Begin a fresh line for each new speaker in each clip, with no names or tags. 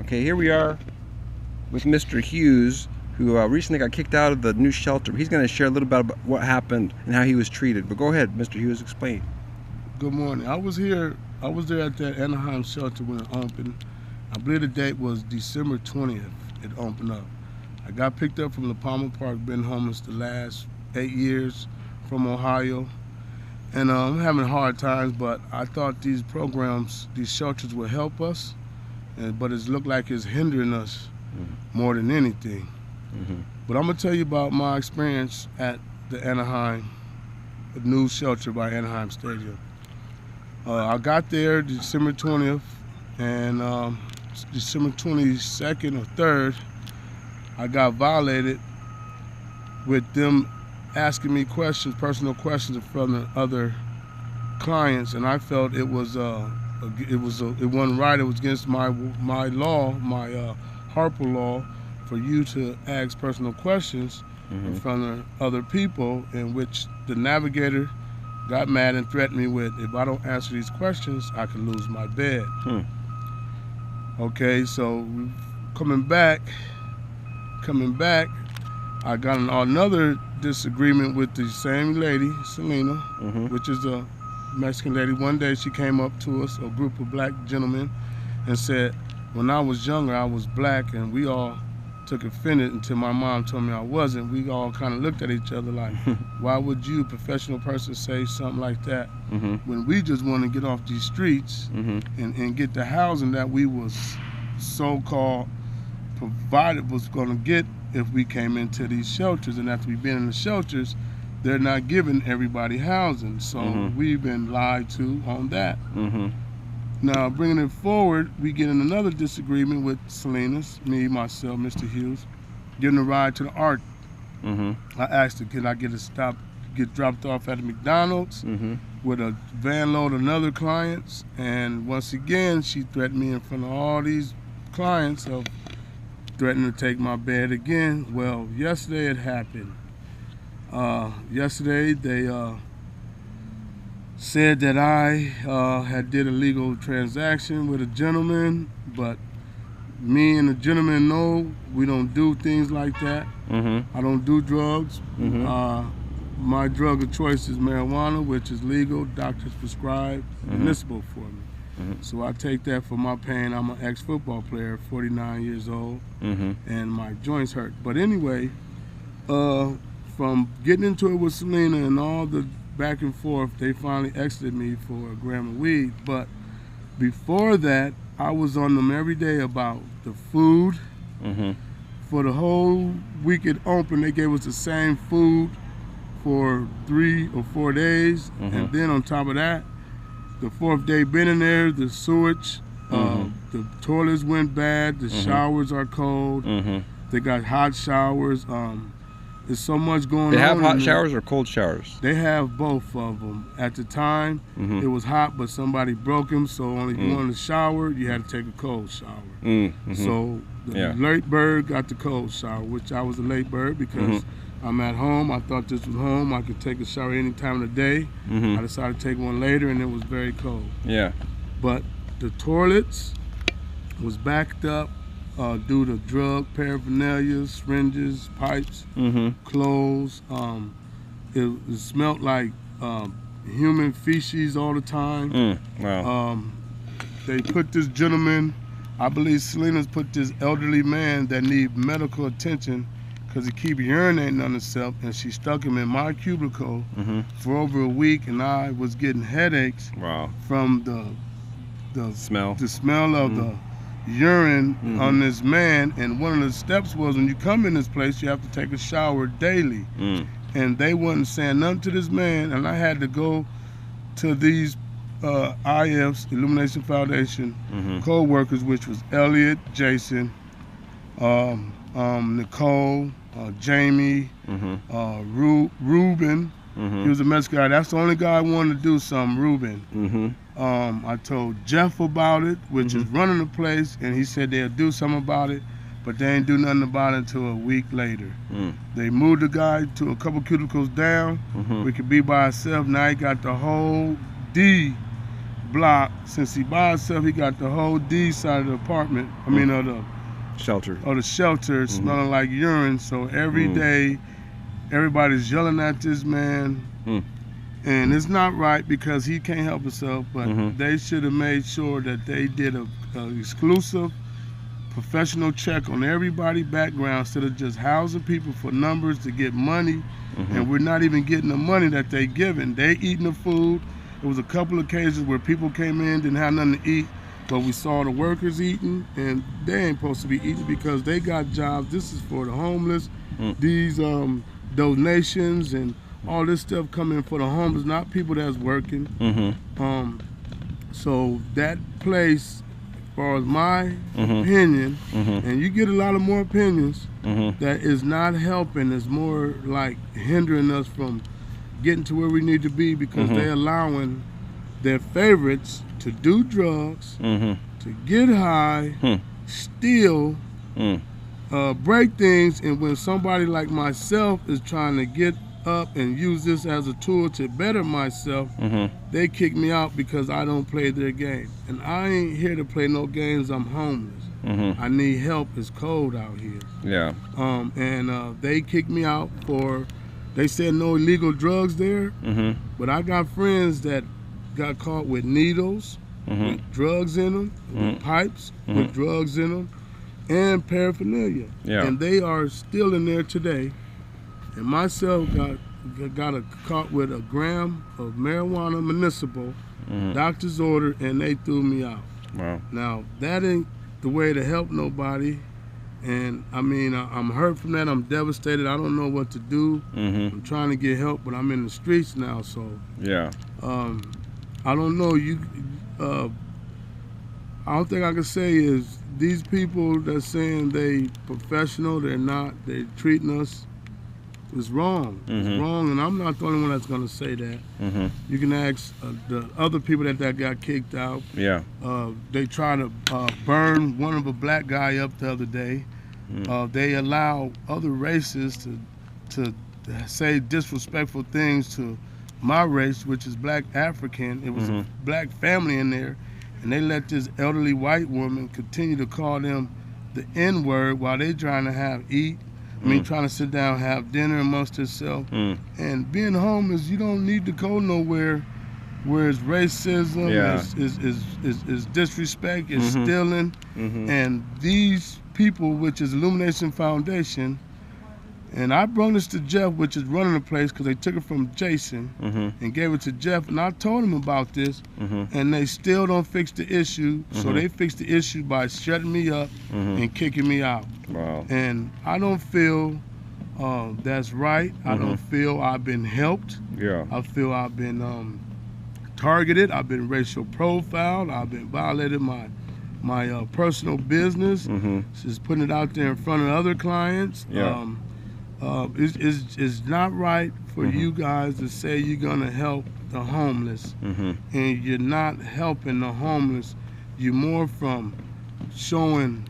Okay, here we are with Mr. Hughes, who recently got kicked out of the new shelter. He's going to share a little bit about what happened and how he was treated. But go ahead, Mr. Hughes, explain.
Good morning. I was there at that Anaheim Shelter when it opened. I believe the date was December 20th. It opened up. I got picked up from La Palma Park, been homeless the last 8 years from Ohio. And I'm having hard times, but I thought these programs, these shelters would help us, but it's looked like it's hindering us more than anything. But I'm gonna tell you about my experience at the Anaheim, the new shelter by Anaheim Stadium. I got there December 20th, and December 22nd or 3rd, I got violated with them asking me questions, personal questions from the other clients, and I felt it wasn't right. It was against my law, my Harper law, for you to ask personal questions in front of other people, in which the navigator got mad and threatened me with, if I don't answer these questions, I could lose my bed. Okay, so coming back, I got another disagreement with the same lady, Selena, which is a Mexican lady. One day she came up to us, a group of black gentlemen, and said, when I was younger, I was black, and we all took offended until my mom told me I wasn't. We all kind of looked at each other like, why would you, a professional person, say something like that when we just want to get off these streets and get the housing that we was so-called provided was going to get if we came into these shelters. And after we've been in the shelters, they're not giving everybody housing. So we've been lied to on that. Now, bringing it forward, we get in another disagreement with Selena's, me, myself, Mr. Hughes, getting a ride to the Art. I asked her, can I get dropped off at a McDonald's with a van load of other clients? And once again, she threatened me in front of all these clients of threatening to take my bed again. Well, yesterday it happened. Yesterday they said that I had did a legal transaction with a gentleman, but me and the gentleman know we don't do things like that. I don't do drugs. My drug of choice is marijuana, which is legal, doctors prescribe, municipal for me. So I take that for my pain. I'm an ex-football player, 49 years old, and my joints hurt. But anyway, from getting into it with Selena and all the back and forth, they finally exited me for a gram of weed. But before that, I was on them every day about the food. For the whole week it opened, they gave us the same food for 3 or 4 days. And then on top of that, the 4th day been in there, the sewage, the toilets went bad, the showers are cold. They got hot showers. There's so much going on.
They have hot showers or cold showers?
They have both of them. At the time, it was hot, but somebody broke them, so only if you wanted to shower, you had to take a cold shower. So the late bird got the cold shower, which I was a late bird because I'm at home. I thought this was home. I could take a shower any time of the day. I decided to take one later, and it was very cold. But the toilets was backed up due to drug paraphernalia, syringes, pipes, clothes. It smelled like human feces all the time. They put this gentleman, I believe Selena's put this elderly man that need medical attention because he keep urinating on himself, and she stuck him in my cubicle for over a week, and I was getting headaches from the smell of the urine on this man. And one of the steps was, when you come in this place, you have to take a shower daily. And they wasn't saying nothing to this man, and I had to go to these IFs, Illumination Foundation, co-workers, which was Elliot, Jason, Nicole, Jamie, Ruben. He was a Mexican guy. That's the only guy I wanted to do something, Ruben. I told Jeff about it, which is running the place, and he said they'll do something about it, but they ain't do nothing about it until a week later. They moved the guy to a couple cubicles down. We could be by ourselves. Now he got the whole block. Since he by himself, he got the whole D side of the apartment. I mean, of the
shelter.
Or the shelter, smelling like urine. So every day, everybody's yelling at this man. And it's not right because he can't help himself, but they should have made sure that they did a exclusive professional check on everybody's background instead of just housing people for numbers to get money. And we're not even getting the money that they giving. They eating the food. There was a couple of cases where people came in, didn't have nothing to eat, but we saw the workers eating, and they ain't supposed to be eating because they got jobs. This is for the homeless. These donations and all this stuff coming for the homeless, not people that's working. So that place, as far as my opinion, and you get a lot of more opinions, that is not helping. It's more like hindering us from getting to where we need to be because they're allowing their favorites to do drugs, to get high, steal, break things, and when somebody like myself is trying to get up and use this as a tool to better myself, they kick me out because I don't play their game. And I ain't here to play no games. I'm homeless. I need help. It's cold out here.
Yeah.
And they kicked me out for, they said no illegal drugs there, but I got friends that got caught with needles, with drugs in them, with pipes, with drugs in them, and paraphernalia. And they are still in there today. And myself got caught with a gram of marijuana municipal, doctor's order, and they threw me out.
Wow.
Now, that ain't the way to help nobody. And I mean, I'm hurt from that. I'm devastated. I don't know what to do. I'm trying to get help, but I'm in the streets now. So
yeah,
I don't know. I don't think I can say is these people that's saying they professional, they're not. They're treating us. It's wrong. It's wrong, and I'm not the only one that's going to say that. You can ask the other people that got kicked out.
Yeah.
They tried to burn one of a black guy up the other day. They allow other races to say disrespectful things to my race, which is black African. It was a black family in there, and they let this elderly white woman continue to call them the N-word while they trying to eat. I mean, trying to sit down, have dinner amongst herself. And being homeless, you don't need to go nowhere where it's racism, is disrespect, is stealing. And these people, which is Illumination Foundation, and I brought this to Jeff, which is running the place, because they took it from Jason and gave it to Jeff, and I told him about this, and they still don't fix the issue. So they fixed the issue by shutting me up and kicking me out.
Wow.
And I don't feel that's right. I don't feel I've been helped.
Yeah.
I feel I've been targeted. I've been racial profiled. I've been violated my personal business. Just putting it out there in front of other clients.
Yeah.
It's not right for you guys to say you're gonna help the homeless, and you're not helping the homeless. You're more from showing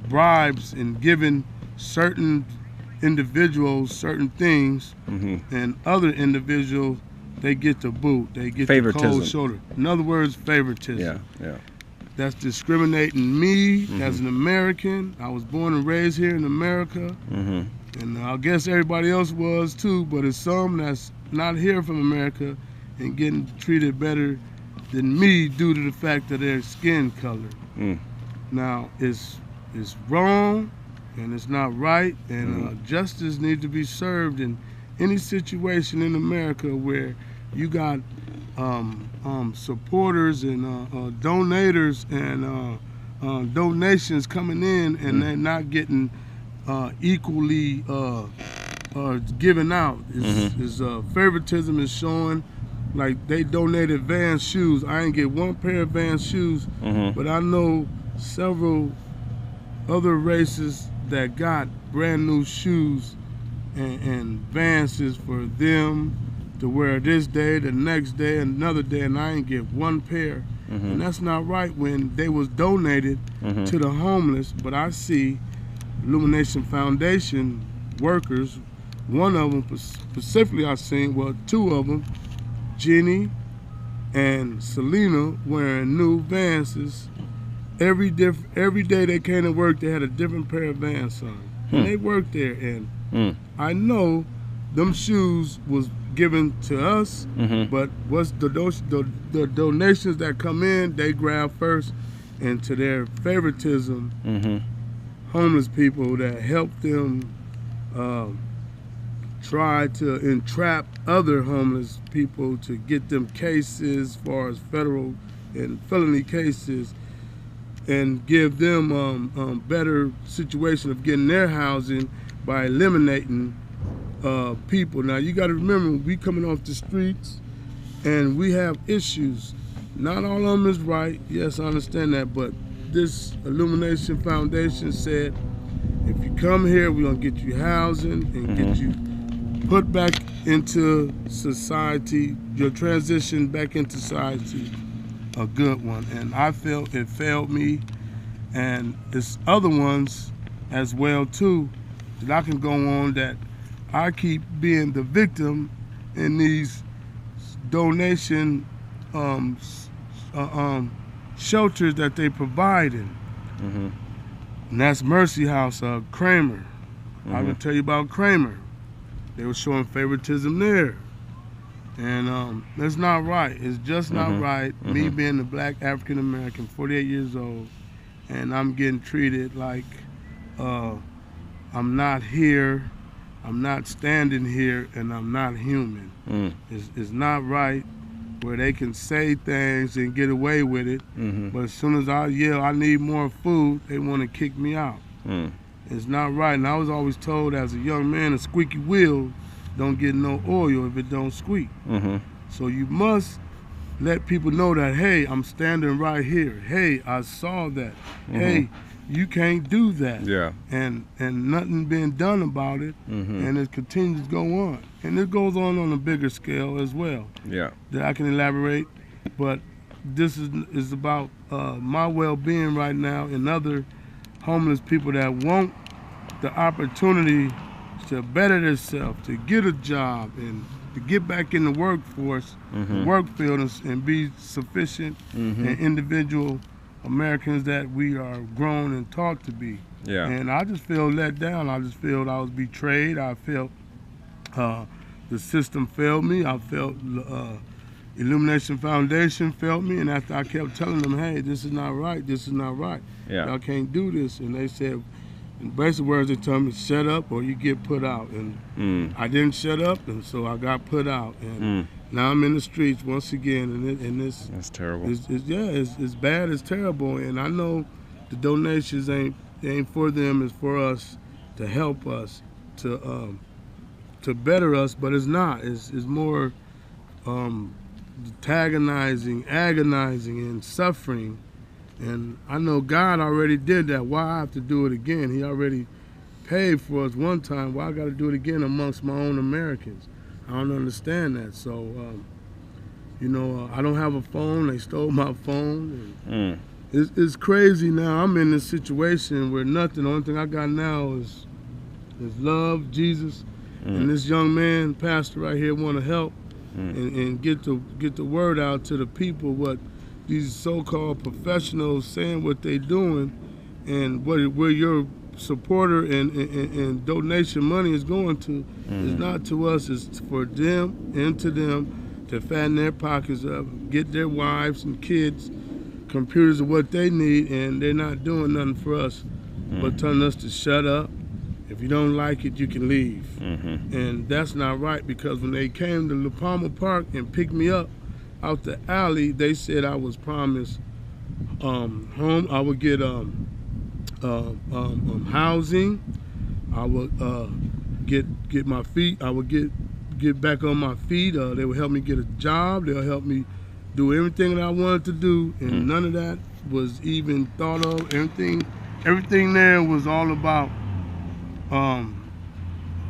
bribes and giving certain individuals certain things, and other individuals they get the boot. They get the cold shoulder. In other words, favoritism.
Yeah. Yeah.
That's discriminating me as an American. I was born and raised here in America, and I guess everybody else was too, but it's some that's not here from America and getting treated better than me due to the fact of their skin color. Now, it's wrong, and it's not right, and justice needs to be served in any situation in America where you got supporters and donators and donations coming in, and they're not getting equally given out. Favoritism is showing. Like, they donated Vans shoes. I ain't get one pair of Vans shoes, but I know several other races that got brand new shoes and Vanses for them to wear this day, the next day, another day, and I ain't get one pair. And that's not right when they was donated to the homeless. But I see Illumination Foundation workers, one of them specifically I seen, well, two of them, Jenny and Selena wearing new Vances. Every day they came to work, they had a different pair of Vans on. And they worked there, and I know them shoes was given to us, but what's the donations that come in, they grab first, and to their favoritism, homeless people that help them try to entrap other homeless people to get them cases as far as federal and felony cases, and give them better situation of getting their housing by eliminating people. Now you got to remember, we coming off the streets and we have issues. Not all of them is right. Yes, I understand that, but this Illumination Foundation said, if you come here, we're gonna get you housing and get you put back into society, your transition back into society, a good one. And I felt it failed me, and there's other ones as well too that I can go on that I keep being the victim in these donation shelters that they providing. And that's Mercy House, Kramer. I can tell you about Kramer. They were showing favoritism there. And it's not right. It's just not right. Me being a black African American, 48 years old, and I'm getting treated like I'm not here, I'm not standing here, and I'm not human. It's not right where they can say things and get away with it, but as soon as I yell, I need more food, they want to kick me out. It's not right. And I was always told as a young man, a squeaky wheel don't get no oil if it don't squeak. So you must let people know that, hey, I'm standing right here. Hey, I saw that. Hey, you can't do that.
Yeah.
And nothing being done about it, and it continues to go on. And it goes on a bigger scale as well.
Yeah.
That I can elaborate, but this is about my well-being right now and other homeless people that want the opportunity to better themselves, to get a job, and to get back in the workforce, the work field, and be sufficient and individual Americans that we are grown and taught to be.
Yeah.
And I just feel let down. I just feel I was betrayed. I felt the system failed me. I felt Illumination Foundation failed me. And after I kept telling them, hey, this is not right. This is not right.
Yeah.
Y'all can't do this. And they said, in basic words, they told me, shut up or you get put out. And I didn't shut up, and so I got put out. And now I'm in the streets once again, and
that's terrible.
It's bad, it's terrible, and I know the donations ain't for them, it's for us to help us to better us, but it's not. It's more agonizing, and suffering. And I know God already did that. Why I have to do it again? He already paid for us one time. Why I got to do it again amongst my own Americans? I don't understand that. So, I don't have a phone. They stole my phone. And it's crazy now. I'm in this situation where nothing. The only thing I got now is love, Jesus, and this young man, pastor right here, want to help and get the word out to the people. What these so-called professionals saying what they doing, and where your supporter and donation money is going to is not to us. It's for them and to them to fatten their pockets up, get their wives and kids computers of what they need, and they're not doing nothing for us but telling us to shut up. If you don't like it, you can leave. And that's not right, because when they came to La Palma Park and picked me up out the alley, they said I was promised home. I would get housing. I would get my feet. I would get back on my feet. They would help me get a job. They'll help me do everything that I wanted to do, and none of that was even thought of. Everything there was all about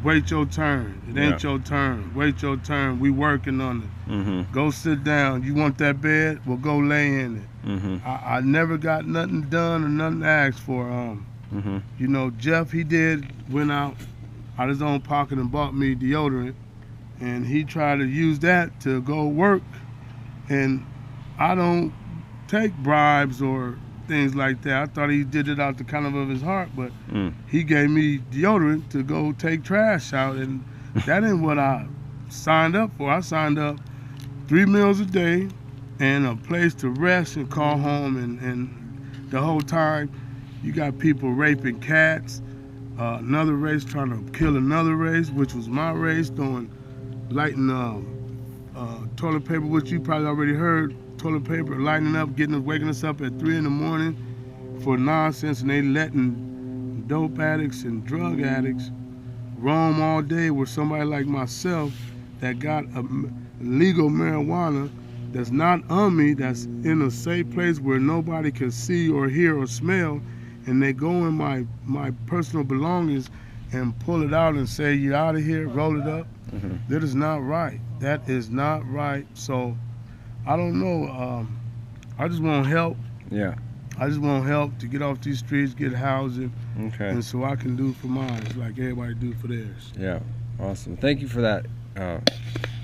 wait your turn. It ain't your turn. Wait your turn. We working on it. Go sit down. You want that bed? Well, go lay in it. I never got nothing done or nothing asked for. Jeff, he went out his own pocket and bought me deodorant and he tried to use that to go work. And I don't take bribes or things like that. I thought he did it out the kind of his heart, but he gave me deodorant to go take trash out, and that ain't what I signed up for. I signed up 3 meals a day and a place to rest and call home, and the whole time you got people raping cats, another race trying to kill another race, which was my race, lighting toilet paper, which you probably already heard, toilet paper, lighting up, waking us up at 3 in the morning for nonsense, and they letting dope addicts and drug addicts roam all day with somebody like myself that got a legal marijuana that's not on me, that's in a safe place where nobody can see or hear or smell, and they go in my personal belongings and pull it out and say, you're out of here, roll it up. That is not right. That is not right. So I don't know. I just want help.
Yeah.
I just want help to get off these streets, get housing,
okay,
and so I can do for mine like everybody do for theirs.
Yeah, awesome. Thank you for that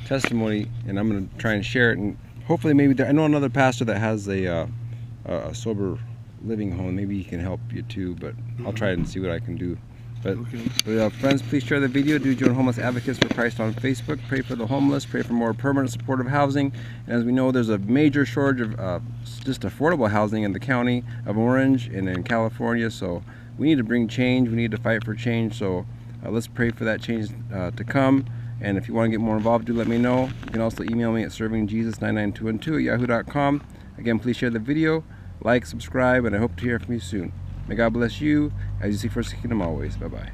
testimony, and I'm going to try and share it, and hopefully maybe I know another pastor that has a sober living home. Maybe he can help you too, but I'll try and see what I can do. But friends, please share the video. Do join Homeless Advocates for Christ on Facebook. Pray for the homeless. Pray for more permanent supportive housing. And as we know, there's a major shortage of just affordable housing in the county of Orange and in California. So we need to bring change. We need to fight for change. So let's pray for that change to come. And if you want to get more involved, do let me know. You can also email me at servingjesus99212@yahoo.com. Again, please share the video, like, subscribe, and I hope to hear from you soon. May God bless you as you seek first the kingdom always. Bye-bye.